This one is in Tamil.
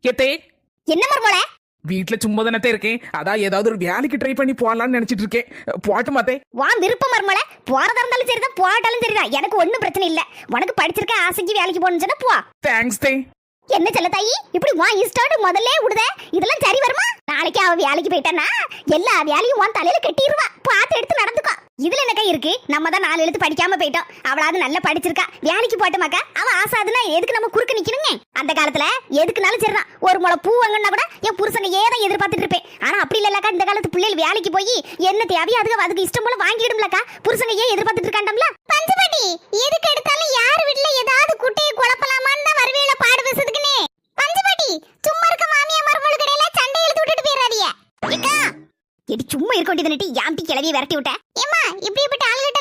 ஏத்தே என்ன மர்மோல? வீட்டுல சும்மா தானே இருக்கேன். அதான் ஏதாவது ஒரு வேலைக்கு ட்ரை பண்ணி போடலாம்னு நினைச்சிட்டு இருக்கேன். போட்டு மாத்தே. வா விருப்பம் மர்மோல. போறதா இருந்தாலும் சரிதான், போட்டாலும் சரிதான். எனக்கு ஒன்னும் பிரச்சனை இல்ல. உனக்கு படிச்சிருக்க, ஆசைக்கு வேலைக்கு போகணும்னு சொன்னா போ. தேங்க்ஸ் தே. என்ன செல்ல தாயி, இப்படி வா இஷ்டோடு முதல்ல விடுத. இதெல்லாம் சரி வருமா? நாளைக்கு அவ வேலைக்கு போயிட்டானா எல்லா வேலையும் உன் தலையில கட்டிடுவா. பார்த்து எடுத்து நடந்துக்கோ. இதுல என்ன கை இருக்கு? நம்ம தான் 4 எழுத்து படிக்காம போயிட்டோம். அவளாவது நல்லா படிச்சிருக்கா, வேலைக்கு போட்டோமாக்கா. அவ ஆசாதுன்னா எதுக்கு நம்ம குறுக்க நிக்கணுங்க? அந்த காலத்துல எதுக்குனாலும் சரிதான். ஒரு முளை பூ வாங்கினா கூட என் புருஷங்க ஏதான் எதிர்பார்த்துட்டு இருப்பேன். ஆனா அப்படி இல்லக்கா, இந்த காலத்து பிள்ளைகள் வேலைக்கு போய் என்ன தேவையோ அதுக்கு இஷ்டம் போல வாங்கிடும்லக்கா. புருஷங்க ஏன் எதிர்பார்த்துட்டு இருக்காண்டம்ல? பஞ்சபாட்டி, எதுக்கு எடுத்தாலும் யார் வீட்டுல ஏதாவது குட்டையை குழப்பலாமான்னு தான் வருவேல பாடு பேசுறதுக்குனே. பஞ்சபாட்டி, சும்மா இருக்க மாமியா மருமகள் கடையில சண்டை இழுத்து விட்டுட்டு போயிடாதீங்க. ஏக்கா, எடி சும்மா இருக்க வேண்டியது நட்டி யாம்பி கிளவியை விரட்டி விட்ட. ஏமா இப்படிப்பட்ட ஆளுகிட்ட